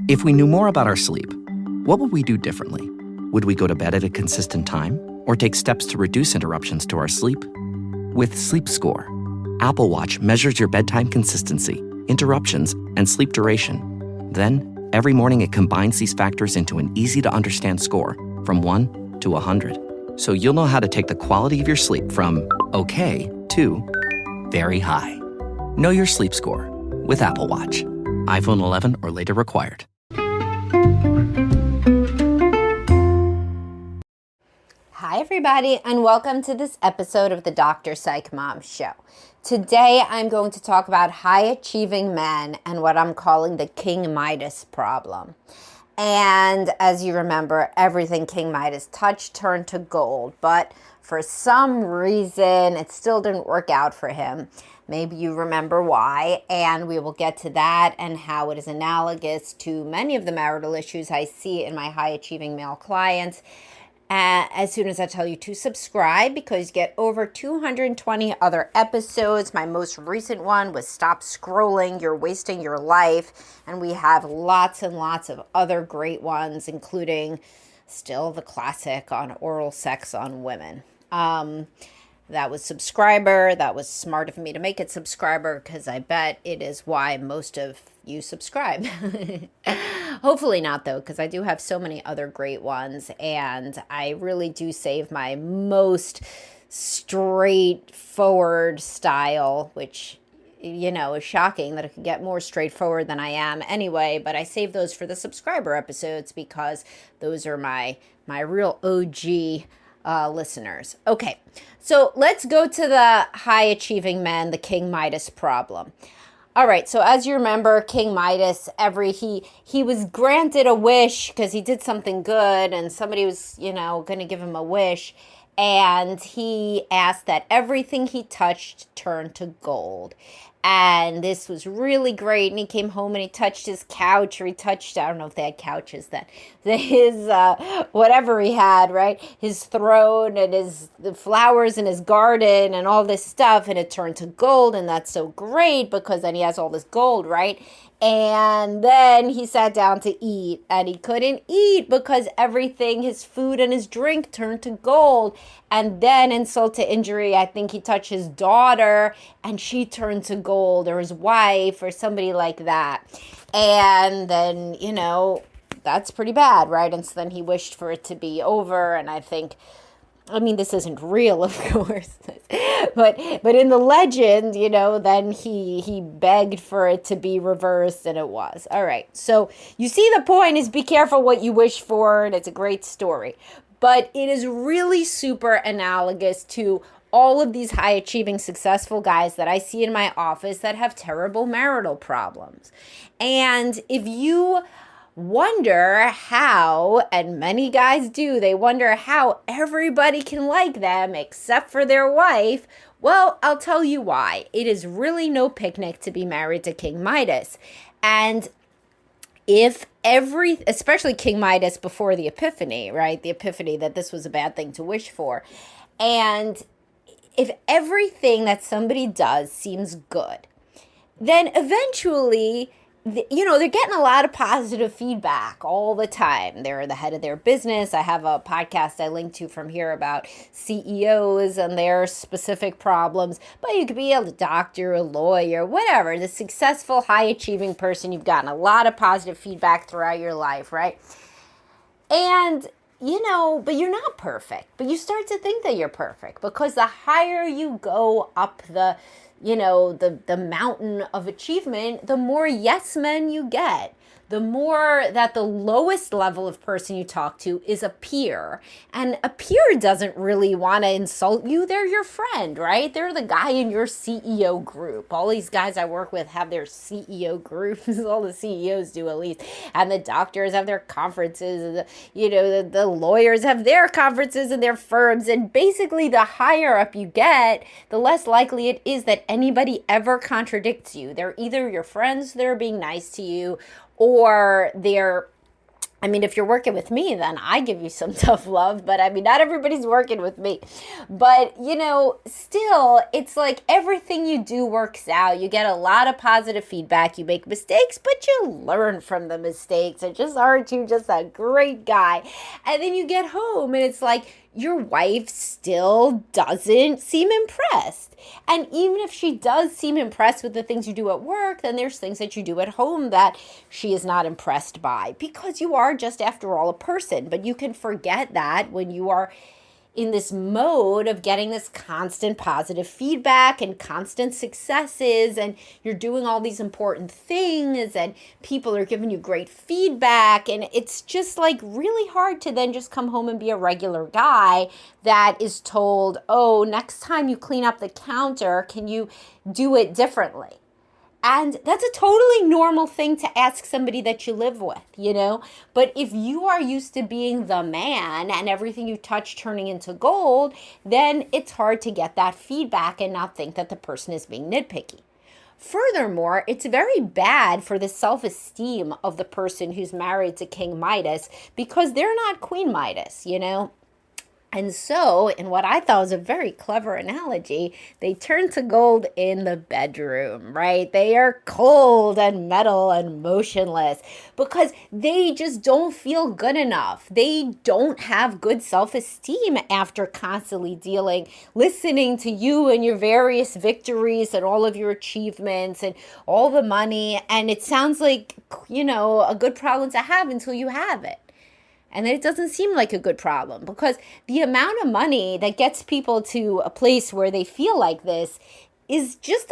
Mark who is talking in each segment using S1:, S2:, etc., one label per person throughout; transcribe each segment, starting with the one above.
S1: If we knew more about our sleep, what would we do differently? Would we go to bed at a consistent time or take steps to reduce interruptions to our sleep? With Sleep Score, Apple Watch measures your bedtime consistency, interruptions, and sleep duration. Then, every morning it combines these factors into an easy-to-understand score from 1 to 100. So you'll know how to take the quality of your sleep from okay to very high. Know your sleep score with Apple Watch. iPhone 11 or later required.
S2: Hi, everybody, and welcome to this episode of the Dr. Psych Mom Show. Today, I'm going to talk about high-achieving men and what I'm calling the King Midas Problem. And as you remember, everything King Midas touched turned to gold, but for some reason, it still didn't work out for him. Maybe you remember why, and we will get to that and how it is analogous to many of the marital issues I see in my high-achieving male clients. As soon as I tell you to subscribe, because you get over 220 other episodes. My most recent one was Stop Scrolling, You're Wasting Your Life. And we have lots and lots of other great ones, including still the classic on oral sex on women. That was subscriber. That was smart of me to make it subscriber, because I bet it is why most of you subscribe. Hopefully not, though, because I do have so many other great ones, and I really do save my most straightforward style, which, you know, is shocking that I could get more straightforward than I am anyway, but I save those for the subscriber episodes because those are my real OG listeners. Okay, so let's go to the high-achieving men, the King Midas problem. All right, so as you remember, King Midas, he was granted a wish because he did something good, and somebody was, going to give him a wish, and he asked that everything he touched turn to gold. And this was really great. And he came home and he touched his couch, or he touched, I don't know if they had couches then, his, whatever he had, right? His throne and the flowers in his garden and all this stuff. And it turned to gold. And that's so great because then he has all this gold, right? And then he sat down to eat, and he couldn't eat because everything, his food and his drink, turned to gold. And then, insult to injury, I think he touched his daughter and she turned to gold, or his wife, or somebody like that. And then, that's pretty bad, right? And so then he wished for it to be over. And this isn't real, of course, but in the legend, then he begged for it to be reversed, and it was. All right, so you see the point is be careful what you wish for, and it's a great story. But it is really super analogous to all of these high-achieving, successful guys that I see in my office that have terrible marital problems. And if you wonder how, and many guys do, they wonder how everybody can like them except for their wife. Well, I'll tell you why. It is really no picnic to be married to King Midas. And especially King Midas before the epiphany, right? The epiphany that this was a bad thing to wish for. And if everything that somebody does seems good, then eventually they're getting a lot of positive feedback all the time. They're the head of their business. I have a podcast I link to from here about CEOs and their specific problems. But you could be a doctor, a lawyer, whatever. The successful, high-achieving person, you've gotten a lot of positive feedback throughout your life, right? And but you're not perfect. But you start to think that you're perfect because the higher you go up the mountain of achievement, the more yes men you get. The more that the lowest level of person you talk to is a peer. And a peer doesn't really want to insult you. They're your friend, right? They're the guy in your CEO group. All these guys I work with have their CEO groups. All the CEOs do, at least. And the doctors have their conferences. And the lawyers have their conferences and their firms. And basically, the higher up you get, the less likely it is that anybody ever contradicts you. They're either your friends that are being nice to you, or they're I mean, if you're working with me, then I give you some tough love, but I mean, not everybody's working with me. But, still, it's like everything you do works out. You get a lot of positive feedback. You make mistakes, but you learn from the mistakes. And just aren't you just a great guy? And then you get home and it's like your wife still doesn't seem impressed. And even if she does seem impressed with the things you do at work, then there's things that you do at home that she is not impressed by, because you are just, after all, a person. But you can forget that when you are in this mode of getting this constant positive feedback and constant successes, and you're doing all these important things and people are giving you great feedback, and it's just like really hard to then just come home and be a regular guy that is told, oh, next time you clean up the counter, can you do it differently? And that's a totally normal thing to ask somebody that you live with, But if you are used to being the man and everything you touch turning into gold, then it's hard to get that feedback and not think that the person is being nitpicky. Furthermore, it's very bad for the self-esteem of the person who's married to King Midas, because they're not Queen Midas, And so, in what I thought was a very clever analogy, they turn to gold in the bedroom, right? They are cold and metal and motionless because they just don't feel good enough. They don't have good self-esteem after constantly listening to you and your various victories and all of your achievements and all the money. And it sounds like, a good problem to have until you have it. And then it doesn't seem like a good problem, because the amount of money that gets people to a place where they feel like this is just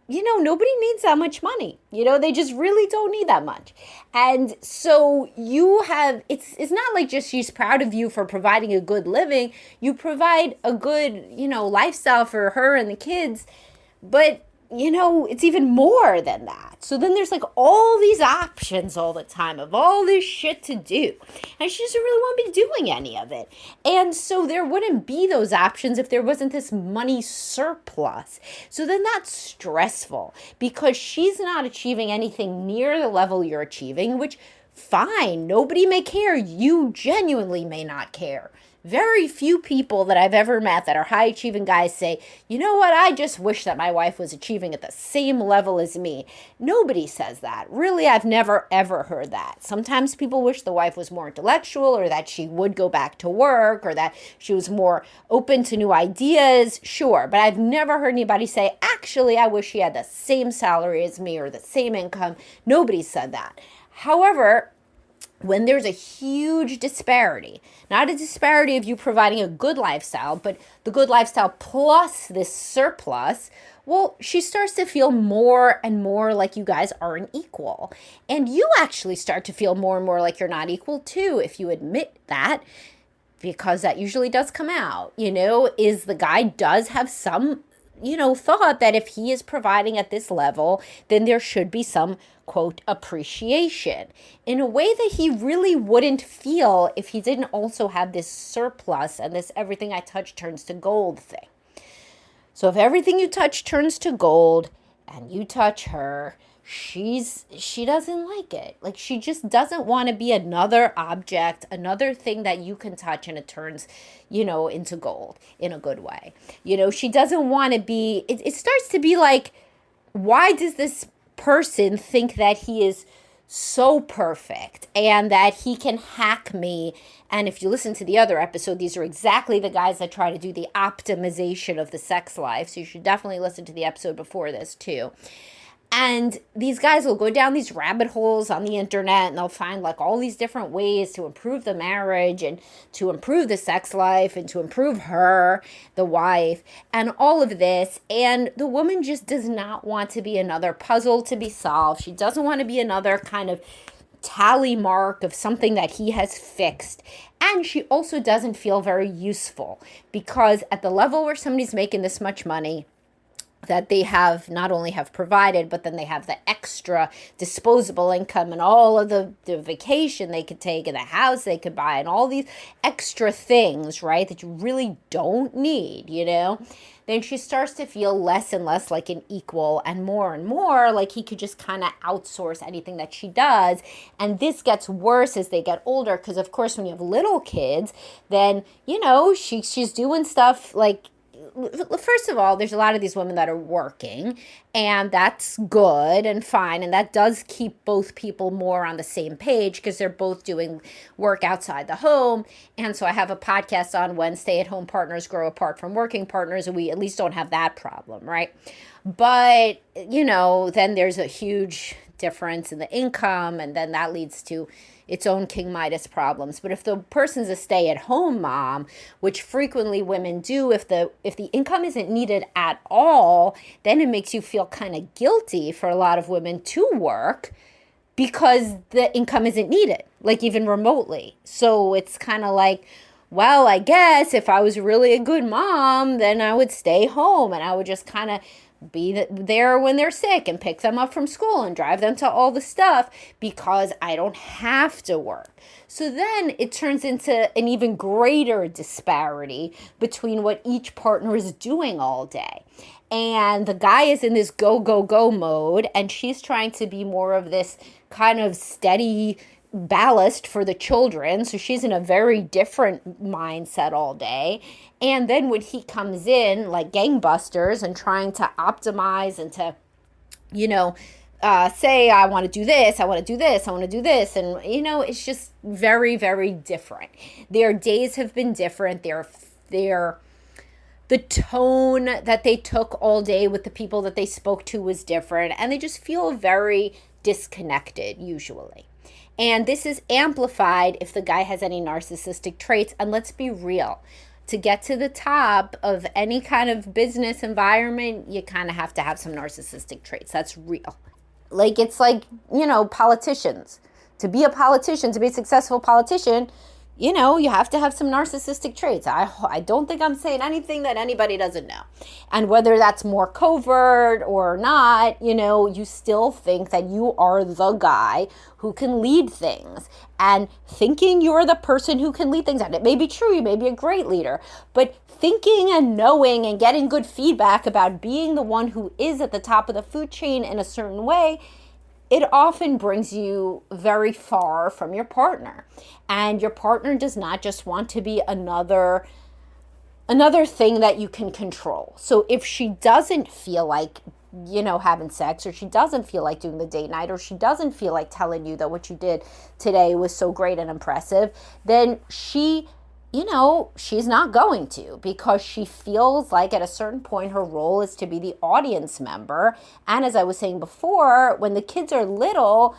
S2: nobody needs that much money. They just really don't need that much. And so it's not like just she's proud of you for providing a good living. You provide a good, lifestyle for her and the kids, but it's even more than that. So then there's like all these options all the time of all this shit to do. And she doesn't really want to be doing any of it. And so there wouldn't be those options if there wasn't this money surplus. So then that's stressful, because she's not achieving anything near the level you're achieving, which, fine, nobody may care. You genuinely may not care. Very few people that I've ever met that are high-achieving guys say, you know what, I just wish that my wife was achieving at the same level as me. Nobody says that. Really, I've never, ever heard that. Sometimes people wish the wife was more intellectual, or that she would go back to work, or that she was more open to new ideas. Sure, but I've never heard anybody say, actually, I wish she had the same salary as me or the same income. Nobody said that. However, when there's a huge disparity, not a disparity of you providing a good lifestyle, but the good lifestyle plus this surplus, well, she starts to feel more and more like you guys aren't equal. And you actually start to feel more and more like you're not equal too, if you admit that, because that usually does come out, is the guy does have some, thought that if he is providing at this level, then there should be some, quote, appreciation in a way that he really wouldn't feel if he didn't also have this surplus and this everything I touch turns to gold thing. So if everything you touch turns to gold and you touch her, she doesn't like it. Like, she just doesn't want to be another object, another thing that you can touch and it turns, into gold in a good way. She doesn't want to be, it starts to be like, why does this person think that he is so perfect and that he can hack me? And if you listen to the other episode, these are exactly the guys that try to do the optimization of the sex life. So you should definitely listen to the episode before this too. And these guys will go down these rabbit holes on the internet and they'll find like all these different ways to improve the marriage and to improve the sex life and to improve her, the wife, and all of this. And the woman just does not want to be another puzzle to be solved. She doesn't want to be another kind of tally mark of something that he has fixed. And she also doesn't feel very useful, because at the level where somebody's making this much money, that they have not only have provided, but then they have the extra disposable income and all of the vacation they could take and the house they could buy and all these extra things, right, that you really don't need, then she starts to feel less and less like an equal and more like he could just kind of outsource anything that she does. And this gets worse as they get older because, of course, when you have little kids, then, she's doing stuff like, first of all, there's a lot of these women that are working, and that's good and fine, and that does keep both people more on the same page because they're both doing work outside the home. And so I have a podcast on when stay-at-home partners grow apart from working partners, and we at least don't have that problem, right? But, then there's a huge difference in the income, and then that leads to its own King Midas problems. But if the person's a stay-at-home mom, which frequently women do, if the income isn't needed at all, then it makes you feel kind of guilty for a lot of women to work because the income isn't needed, like even remotely. So it's kind of like, well, I guess if I was really a good mom, then I would stay home and I would just kind of be there when they're sick and pick them up from school and drive them to all the stuff because I don't have to work. So then it turns into an even greater disparity between what each partner is doing all day. And the guy is in this go, go, go mode, and she's trying to be more of this kind of steady ballast for the children. So she's in a very different mindset all day. And then when he comes in like gangbusters and trying to optimize and to, say, I want to do this, I want to do this, I want to do this. And, it's just very, very different. Their days have been different. The tone that they took all day with the people that they spoke to was different. And they just feel very disconnected usually. And this is amplified if the guy has any narcissistic traits. And let's be real. To get to the top of any kind of business environment, you kind of have to have some narcissistic traits. That's real. Like, it's like, politicians. To be a politician, to be a successful politician, you have to have some narcissistic traits. I don't think I'm saying anything that anybody doesn't know. And whether that's more covert or not, you still think that you are the guy who can lead things. And thinking you're the person who can lead things, and it may be true, you may be a great leader, but thinking and knowing and getting good feedback about being the one who is at the top of the food chain in a certain way, it often brings you very far from your partner. And your partner does not just want to be another thing that you can control. So if she doesn't feel like, having sex, or she doesn't feel like doing the date night, or she doesn't feel like telling you that what you did today was so great and impressive, then she's not going to, because she feels like at a certain point her role is to be the audience member. And as I was saying before, when the kids are little,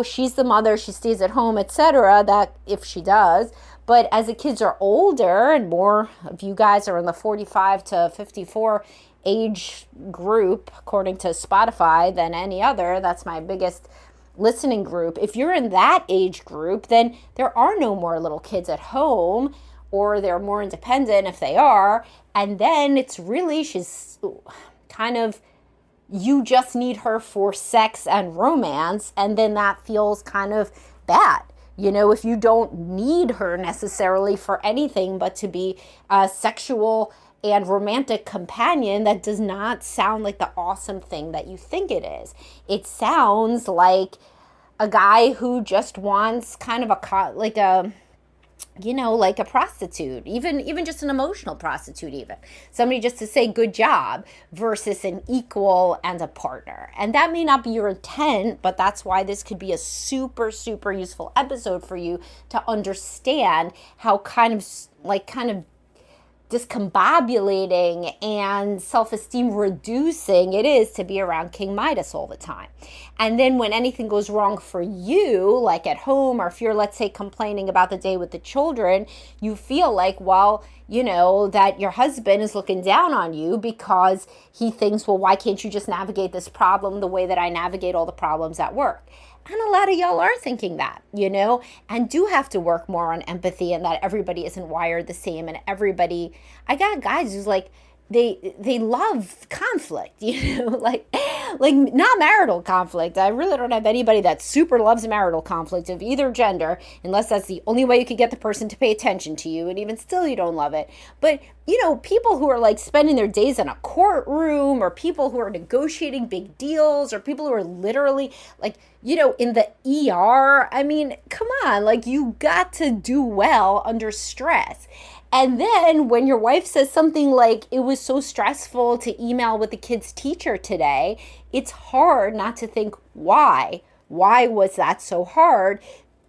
S2: she's the mother, she stays at home, etc., that if she does. But as the kids are older, and more of you guys are in the 45 to 54 age group, according to Spotify, than any other, that's my biggest listening group. If you're in that age group, then there are no more little kids at home, or they're more independent if they are. And then it's really, she's kind of, you just need her for sex and romance. And then that feels kind of bad. If you don't need her necessarily for anything but to be a sexual and romantic companion, that does not sound like the awesome thing that you think it is. It sounds like a guy who just wants kind of like a prostitute, even just an emotional prostitute, even somebody just to say good job, versus an equal and a partner. And that may not be your intent, but that's why this could be a super, super useful episode for you to understand how kind of discombobulating and self-esteem reducing it is to be around King Midas all the time. And then when anything goes wrong for you, like at home, or if you're, let's say, complaining about the day with the children, you feel like, well, that your husband is looking down on you because he thinks, well, why can't you just navigate this problem the way that I navigate all the problems at work? And a lot of y'all are thinking that, and do have to work more on empathy, and that everybody isn't wired the same. And I got guys who's like, they love conflict, like not marital conflict. I really don't have anybody that super loves marital conflict of either gender, unless that's the only way you could get the person to pay attention to you, and even still you don't love it. But people who are like spending their days in a courtroom, or people who are negotiating big deals, or people who are literally like, in the ER. I mean, come on, like, you got to do well under stress. And then when your wife says something like, it was so stressful to email with the kid's teacher today, it's hard not to think, why? Why was that so hard?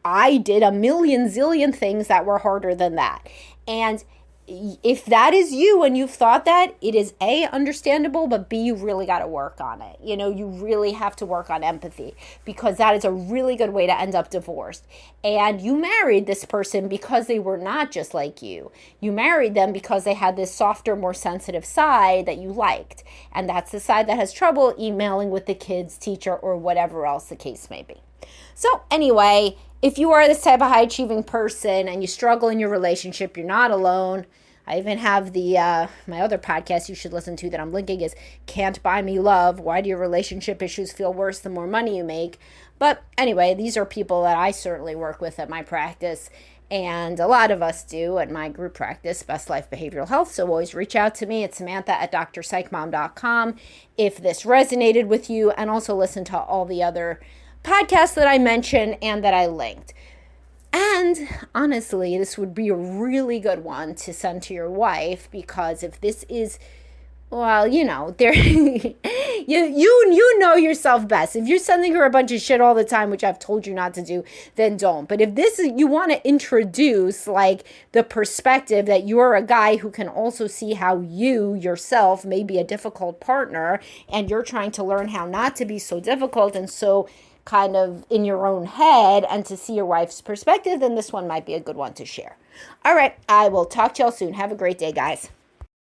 S2: I did a million zillion things that were harder than that. And if that is you and you've thought that, it is A, understandable, but B, you really got to work on it. You really have to work on empathy, because that is a really good way to end up divorced. And you married this person because they were not just like you. You married them because they had this softer, more sensitive side that you liked. And that's the side that has trouble emailing with the kid's teacher or whatever else the case may be. So anyway, if you are this type of high-achieving person and you struggle in your relationship, you're not alone. I even have my other podcast you should listen to that I'm linking is Can't Buy Me Love. Why do your relationship issues feel worse the more money you make? But anyway, these are people that I certainly work with at my practice, and a lot of us do at my group practice, Best Life Behavioral Health. So always reach out to me at Samantha@drpsychmom.com if this resonated with you, and also listen to all the other podcasts that I mentioned and that I linked. And honestly, this would be a really good one to send to your wife, because if this is, well, there, you know yourself best. If you're sending her a bunch of shit all the time, which I've told you not to do, then don't. But if this is, you want to introduce like the perspective that you're a guy who can also see how you yourself may be a difficult partner, and you're trying to learn how not to be so difficult and so kind of in your own head, and to see your wife's perspective, then this one might be a good one to share. All right, I will talk to y'all soon. Have a great day, guys.